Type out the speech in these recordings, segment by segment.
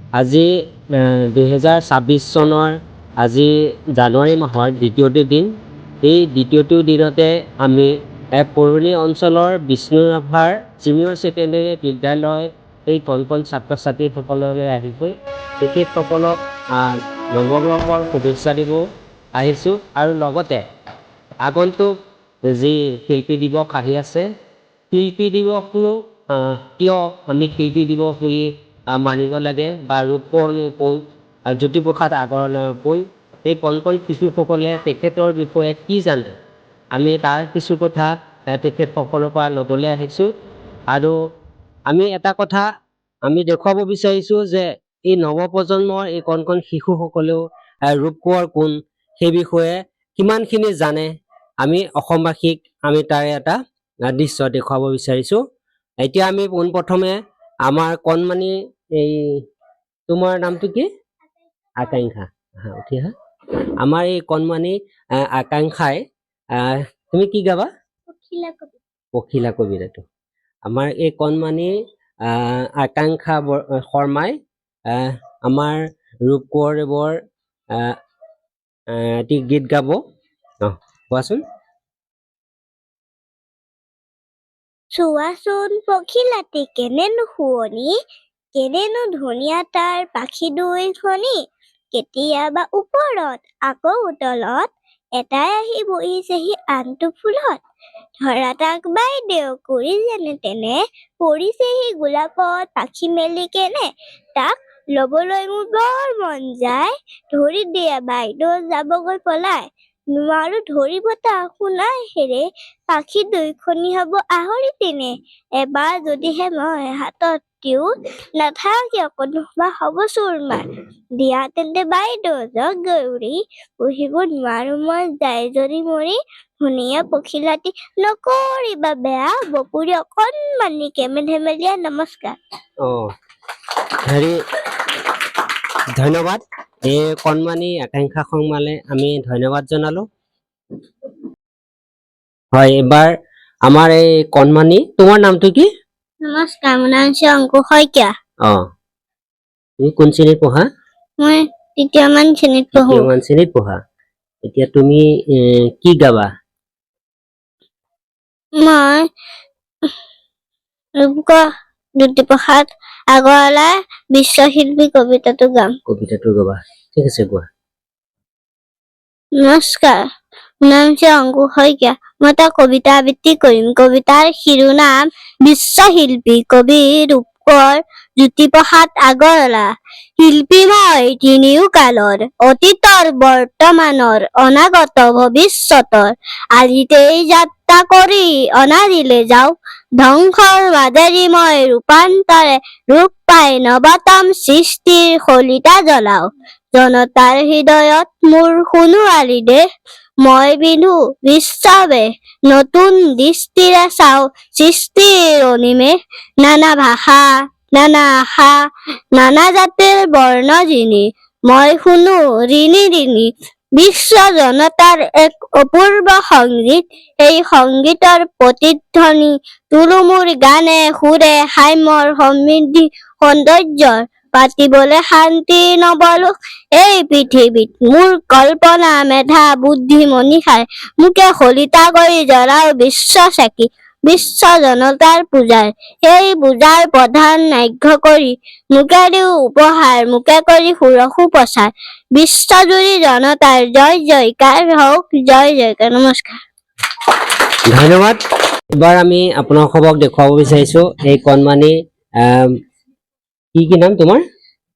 আজি 2026 চনৰ আজি জানুৱাৰী মাহৰ দ্বিতীয়টো দিন। এই দ্বিতীয়টো দিনতে আমি পৌৰণি অঞ্চলৰ বিষ্ণুৰাভাৰ ছিনিয়ৰ ছেকেণ্ডেৰী বিদ্যালয় এই কণ ছাত্ৰ ছাত্ৰীসকললৈ আহিছোঁ। তেখেতসকলক নৱবৰ্ষৰ শুভেচ্ছা দিব আহিছোঁ আৰু লগতে আগন্তুক যি শিল্পী দিৱস আহি আছে, শিল্পী দিৱসটো কিয় আমি শিল্পী দিৱস বুলি মানিব লাগে বা ৰূপকোঁৱৰ জ্যোতিপ্ৰসাদ আগৰৱালাই এই কণ শিশুসকলে তেখেতৰ বিষয়ে কি জানে, আমি তাৰ কিছু কথা তেখেতসকলৰ পৰা ল'বলৈ আহিছোঁ। আৰু আমি এটা কথা আমি দেখুৱাব বিচাৰিছোঁ যে এই নৱপ্ৰজন্মৰ এই কণ শিশুসকলেও ৰূপকোঁৱৰ কোন সেই বিষয়ে কিমানখিনি জানে, আমি অসমবাসীক আমি তাৰে এটা দৃশ্য দেখুৱাব বিচাৰিছোঁ। এতিয়া আমি পোনপ্ৰথমে আমাৰ কণমানি এই তোমাৰ নামটো কি? আকাংক্ষা। উঠি আহা। আমাৰ এই কণমানি আকাংক্ষাই তুমি কি গাবা? পখিলা কবিতাটো। আমাৰ এই কণমানি আকাংক্ষা শৰ্মাই আমাৰ ৰূপকোঁৱৰদেৱৰ এটি গীত গাব। কোৱাচোন। চোৱাচোন পখিলাটি কেনেনো শুৱনি, কেনেনো ধুনীয়া তাৰ পাখি দুইখনি, কেতিয়াবা ওপৰত আকৌ তলত, এটাই আহি বহিছেহি আনটো ফুলত। ধৰা তাক বাইদেউ কৰি যেনে তেনে, পৰিছেহি গোলাপত পাখি মেলি কেনে, তাক ল'বলৈ মোৰ বৰ মন যায়, ধৰি দিয়া বাইদেউ যাবগৈ পলাই। নোৱাৰো ধৰিব তাক শুনাই হেৰে, পাখি দুইখনি হ'ব আহৰি তেনে, এবাৰ যদিহে মই হাতত দিওঁ, নাথাকে অকণোবা হ'ব চুৰমাৰ। দিয়া তেন্তে বাইদেউ যাওক গৈ উৰি, পুহিব নোৱাৰো মই যাই যদি মৰি, ধুনীয়া পখিলাটি নকৰিবা বেয়া, বপুৰি অকণমানি কেমেধেমেলীয়া। নমস্কাৰ। ধন্যবাদ। এই কণমানি আকাংক্ষা শৰ্মালে আমি ধন্যবাদ জনালো। হয়, এবাৰ আমাৰ এই কণমানি, তোমাৰ নামটো কি? নমস্কাৰ, মোৰ নাম হৈছে অংকুৰ শইকীয়া। তুমি কোন শ্ৰেণীত পঢ়া? মই তৃতীয়মান শ্ৰেণীত পঢ়ো। তৃতীয়মান শ্ৰেণীত পঢ়া। এতিয়া তুমি কি গাবা? মই ৰূপকোঁৱৰ জ্যোতিপ্ৰসাদ আগৰৱালাৰ বিশ্বশিল্পী কবিতাটো গাম। কবিতাটো গাবা, ঠিক আছে, গোৱা। নমস্কাৰ, মোৰ নাম হৈছে অংকুৰ শইকীয়া। মই এটা কবিতা আবৃত্তি কৰিম। কবিতাৰ শিৰোনাম বিশ্বশিল্পী, কবি ৰূপকোঁৱৰ জ্যোতিপ্ৰসাদ আগৰৱালা। শিল্পী মই তিনিও কালৰ, অতীতৰ বৰ্তমানৰ অনাগত ভৱিষ্যতৰ, আজিতেই যাত্ৰা কৰি অনাদিলে যাওঁ, ধ্বংসৰ মাজেদি মই ৰূপান্তৰে ৰূপ পাই নৱতম সৃষ্টিৰ শলিতা জ্বলাও। জনতাৰ হৃদয়ত মোৰ সোণোৱালী দেশ, মই বিন্ধু বিশ্ববেশ, নতুন দৃষ্টিৰে চাওঁ সৃষ্টিৰ অনিমেষ। নানা ভাষা, নানা আশা, নানা জাতিৰ বৰ্ণজিনি, মই শুনো ৰিণি ৰিণি, বিশ্ব জনতাৰ এক অপূৰ্ব সংগীত। এই সংগীতৰ প্ৰতিধ্বনি তোলো মোৰ গানে সুৰে, সাম্যৰ সমৃদ্ধি সৌন্দৰ্যৰ, পাতিবলে শান্তি নৱলোক এই পৃথিৱীত। মোৰ কল্পনা মেধা বুদ্ধি মনীষাই, মোকে শলিতা কৰি জ্বলাও বিশ্ব চাকি, বিশ্ব জনতাৰ পূজাৰ। সেই পূজাৰ প্ৰধান নায়ক কৰি মোকে দিওঁ উপহাৰ, মোকে কৰি সুৰসু প্ৰচাৰ, বিশ্বজুৰি জনতাৰ জয় জয়কাৰ হওক, জয় জয়কাৰ। নমস্কাৰ। ধন্যবাদ। এবাৰ আমি আপোনালোকক দেখুৱাব বিচাৰিছো এই কণমানি কি নাম তোমাৰ?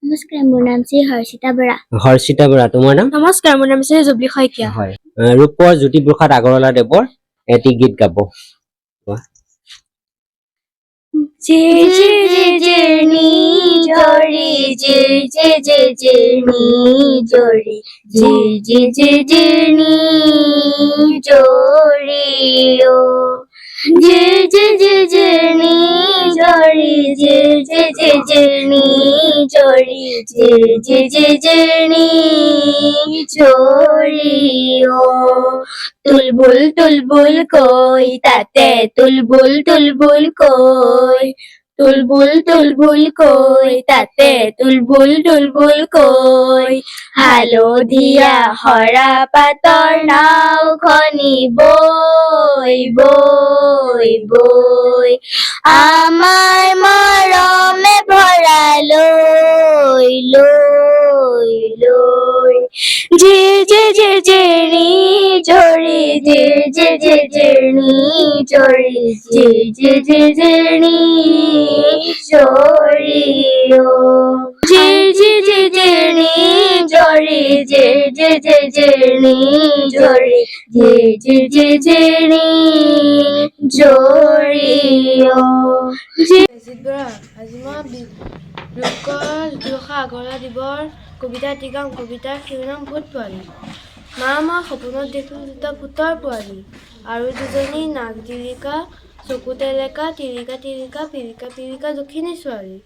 নমস্কাৰ, মোৰ নাম শ্ৰী হৰ্ষিতা বৰা। হৰ্ষিতা বৰা, তোমাৰ নাম? নমস্কাৰ, মোৰ নাম শ্ৰী জুবলি শইকীয়া। হয়, ৰূপকোঁৱৰ জ্যোতিপ্ৰসাদ আগৰৱালা দেৱৰ এটি গীত গাব। জিৰনি জৰি জিৰনি জৰি জিৰনি জৰি ও জিৰনি জৰি জিৰনি জৰি জিৰনি জৰি ও তুলবুল তুলবুল কৈ তাতে তুলবুল তুলবুল কৈ তুলবুল কৈ তাতে তুলবুল কৈ হালধীয়া হৰা পাতৰ নাওখনি বৈ আমাৰ মৰমে ভৰা লৈ জিৰনি জিৰনি জৰি জিৰনি জৰি বেজিত বৰা আজি মই আগৰৱালা দিবৰ কবিতা এটি গাম। কবিতাৰ শিৰোনাম ভূত পোৱালি। মই সপোনত দেখিলোঁ দুটা ভূতৰ পোৱালি আৰু দুজনী নাক জিলিকা চকু টেলেকা তিৰিকা পিৰিকা জখিনী ছোৱালী।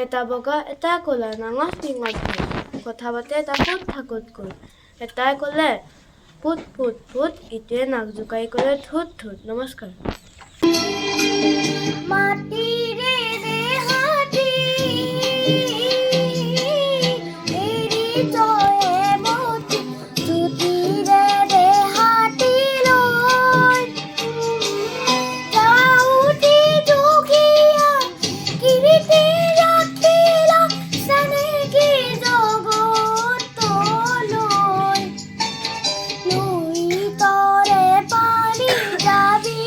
এটা বগা এটা ক'লা নাঙঠ পিঙত কথা পাতে তাকোত ঠাকুতকৈ। এটাই ক'লে ফুট ফুট ফুট, ইটোৱে নাক জোকাৰি ক'লে ধুত ধুত। নমস্কাৰ। মাটিৰে দেহাটি এৰি তয়ে মতি জুতিৰে দেহাটি লৈ যাওঁতি দুখীয়া কিৰিতি ৰাখিলা চানেকি জগতলৈ লুই তৰে পানী যাবি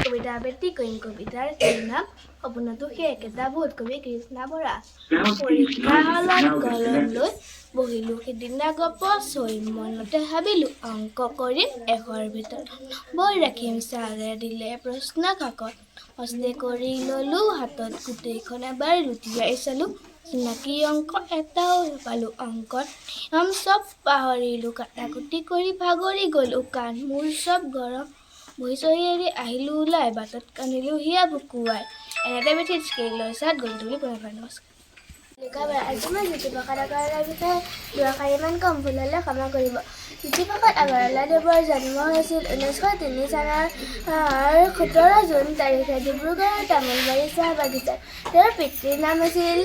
কবিতা আবৃত্তি কৰিম। কবিতাৰ শিৰোনাম সপোনতো সেই একেটা ভূত। কবি কৃষ্ণা বৰা। পৰীক্ষা হলত কলম লৈ বহিলোঁ সিদিনা গপ চৈ মনতে ভাবিলোঁ অংক কৰিম 100ৰ ভিতৰত বৈ ৰাখিম। ছাৰে দিলে প্ৰশ্ন কাকত হস্তে কৰি ল'লোঁ হাতত গোটেইখন এবাৰ লুটিয়াই চালোঁ। চিনাকি অংক এটাও নাপালোঁ। অংকত নিয়ম চব পাহৰিলোঁ। কাটাকুটি কৰি ভাগৰি গ'লোঁ। কাণ মোৰ চব গৰম বহি চহি এৰি আহিলোঁ ওলাই। বাটত কান্দিলোঁ হিয়া ভুকুৱাই। এনেতে বেঠি স্কেলৰ চাত গ'ল তুলি পুনৰ নমস্কাৰ। আজি মই জ্যোতিপ্ৰসাদ আগৰৱালাৰ বিষয়ে দুআষাৰিমান কম। ভুল হ'লে ক্ষমা কৰিব। জ্যোতিপ্ৰসাদ আগৰৱালাদেৱৰ জন্ম হৈছিল 1903 চনৰ 17 জুন তাৰিখে ডিব্ৰুগড়ৰ তামোলবাৰী চাহ বাগিচাত। তেওঁৰ পিতৃৰ নাম আছিল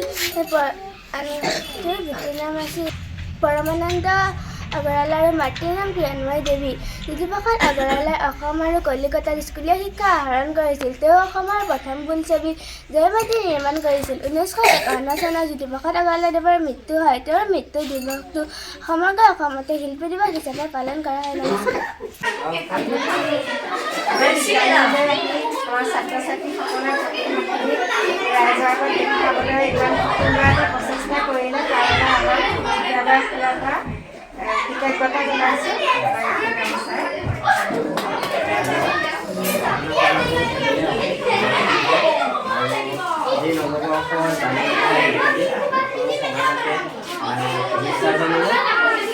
পৰমানন্দ আগৰৱালা আৰু মাতৃৰ নাম প্ৰিয়ানময়ী দেৱী। জ্যোতিপ্ৰসাদ আগৰৱালাই অসম আৰু কলিকতাত স্কুলীয়া শিক্ষা আহৰণ কৰিছিল। তেওঁ অসমৰ প্ৰথম বোলছবি জয়মতী নিৰ্মাণ কৰিছিল। 1951 চনত জ্যোতিপ্ৰসাদ আগৰৱালাদেৱৰ মৃত্যু হয়। তেওঁৰ মৃত্যু দিৱসটো সমগ্ৰ অসমতে শিল্পী দিৱস হিচাপে পালন কৰা হয়। আমাৰ ছাত্ৰ ছাত্ৰীসকলৰ ৰাইজৰ আগত দেখুৱাবলৈ ইমান সুন্দৰকৈ প্ৰচেষ্টা কৰিলে তাৰ বাবে আমাৰ বিদ্যালয়ৰ ফালৰ পৰা কৃতজ্ঞতা জনাইছোঁ।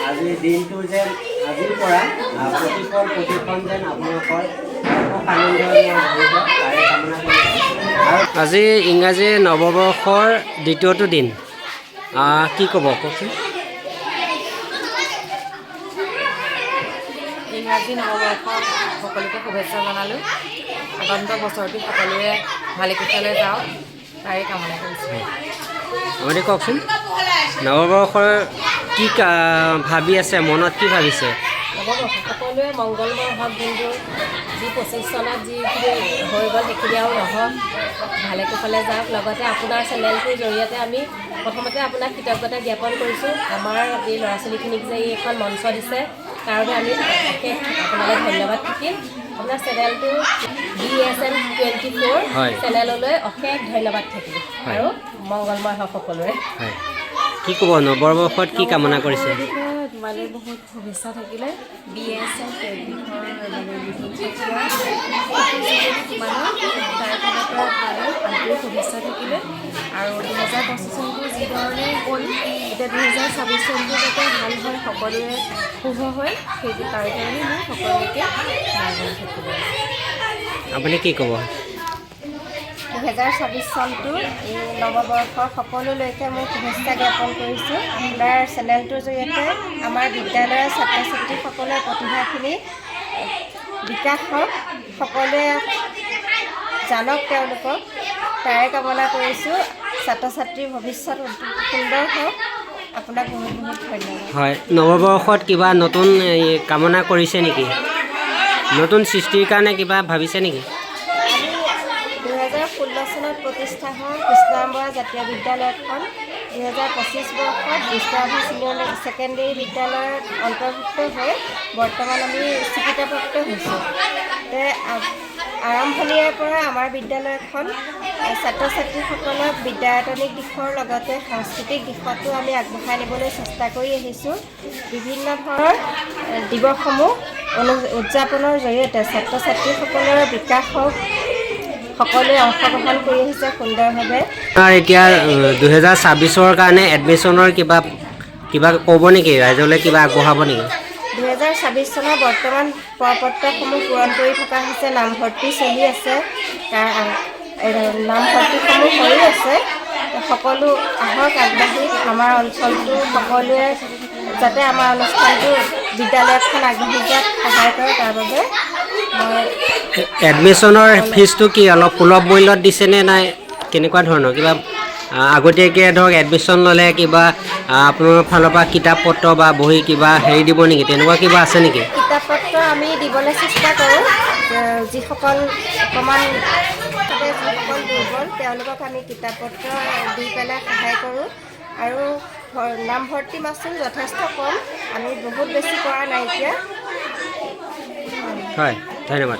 আজিৰ দিনটো যেন আজিৰ পৰা প্ৰতিখন যেন আপোনালোকৰ আজি ইংৰাজী নৱবৰ্ষৰ দ্বিতীয়টো দিন কি ক'ব কওকচোন? ইংৰাজী নৱবৰ্ষৰ সকলোকে শুভেচ্ছা জনালোঁ। আগন্ত বছৰটি সকলোৱে ভালে কুশলে যাওক তাৰে কামনা কৰিছোঁ। আপুনি কওকচোন, নৱবৰ্ষৰ কি ভাবি আছে, মনত কি ভাবিছে? নৱবৰ্ষ সকলোৱে মংগলময় হওক, কিন্তু যি 25 চনত যিখিনি হৈ গ'ল সেইখিনি আৰু নহওক, ভালে কুশলে যাওক। লগতে আপোনাৰ চেনেলটোৰ জৰিয়তে আমি প্ৰথমতে আপোনাক কৃতজ্ঞতা জ্ঞাপন কৰিছোঁ। আমাৰ এই ল'ৰা ছোৱালীখিনিক যে এইখন মঞ্চ দিছে তাৰ বাবে আমি অশেষ আপোনালৈ ধন্যবাদ থাকিল। আপোনাৰ চেনেলটো BSN24 চেনেললৈ অশেষ ধন্যবাদ থাকিল আৰু মংগলময় হওক সকলোৰে। কি ক'ব, নৱবৰ্ষত কি কামনা কৰিছে? মানে বহুত শুভেচ্ছা থাকিলে। BSN24 তাৰ ফালৰ পৰা আন্তৰিক শুভেচ্ছা থাকিলে। আৰু 2025 চনটো যিধৰণে গ'ল, এতিয়া 2026 চনটো যাতে ভাল হয়, সকলোৰে শুভ হয়, সেইটো তাৰ কাৰণে মই সকলোকে থাকিলে। আপুনি কি ক'ব? 2026 চনটো এই নৱবৰ্ষৰ সকলোলৈকে মই শুভেচ্ছা জ্ঞাপন কৰিছোঁ। আপোনাৰ চেনেলটোৰ জৰিয়তে আমাৰ বিদ্যালয়ৰ ছাত্ৰ ছাত্ৰীসকলৰ প্ৰতিভাখিনি বিকাশ হওক, সকলোৱে জানক তেওঁলোকক, তাৰে কামনা কৰিছোঁ। ছাত্ৰ ছাত্ৰীৰ ভৱিষ্যত সুন্দৰ হওক। আপোনাক বহুত বহুত ধন্যবাদ। হয়, নৱবৰ্ষত কিবা নতুন কামনা কৰিছে নেকি? নতুন সৃষ্টিৰ কাৰণে কিবা ভাবিছে নেকি? 2016 চনত প্ৰতিষ্ঠা হোৱা কৃষ্ণৰাম বৰা জাতীয় বিদ্যালয়খন 2025 বৰ্ষত কৃষ্ণৰাভা ছিনিয়ৰ ছেকেণ্ডেৰী বিদ্যালয়ত অন্তৰ্ভুক্ত হৈ বৰ্তমান আমি স্বীকৃতিপ্ৰাপ্ত হৈছোঁ। আৰম্ভণিৰে পৰা আমাৰ বিদ্যালয়খন ছাত্ৰ ছাত্ৰীসকলক বিদ্যায়তনিক দিশৰ লগতে সাংস্কৃতিক দিশতো আমি আগবঢ়াই নিবলৈ চেষ্টা কৰি আহিছোঁ। বিভিন্ন ধৰণৰ দিৱসসমূহ উদযাপনৰ জৰিয়তে ছাত্ৰ ছাত্ৰীসকলৰ বিকাশ হওক, সকলোৱে অংশগ্ৰহণ কৰি আহিছে সুন্দৰভাৱে। এতিয়া 2026ৰ কাৰণে এডমিশ্যনৰ কিবা ক'ব নেকি? ৰাইজলৈ কিবা আগবঢ়াব নেকি? 2026 চনৰ বৰ্তমান প্ৰপত্ৰসমূহ পূৰণ কৰি থকা হৈছে। নামভৰ্তি চলি আছে, নামভৰ্তিসমূহ হৈ আছে। সকলো আহক আগবাঢ়ি আমাৰ অঞ্চলটো সকলোৱে যাতে আমাৰ অনুষ্ঠানটো বিদ্যালয়খন আগবাঢ়ি যোৱাত সহায় কৰে, তাৰ বাবে মই এডমিশ্যনৰ ফিজটো কি অলপ সুলভ মূল্যত দিছেনে নাই কেনেকুৱা ধৰণৰ? কিবা আগতীয়াকৈ ধৰক এডমিশ্যন ল'লে কিবা আপোনাৰ ফালৰ পৰা কিতাপ পত্ৰ বা বহি কিবা হেৰি দিব নেকি, তেনেকুৱা কিবা আছে নেকি? কিতাপ পত্ৰ আমি দিবলৈ চেষ্টা কৰোঁ। যিসকল অকণমান দুৰ্বল তেওঁলোকক আমি কিতাপ পত্ৰ দি পেলাই সহায় কৰোঁ। আৰু নামভৰ্তি মাচুল যথেষ্ট কম, আমি বহুত বেছি কৰা নাই এতিয়া। হয়, ধন্যবাদ।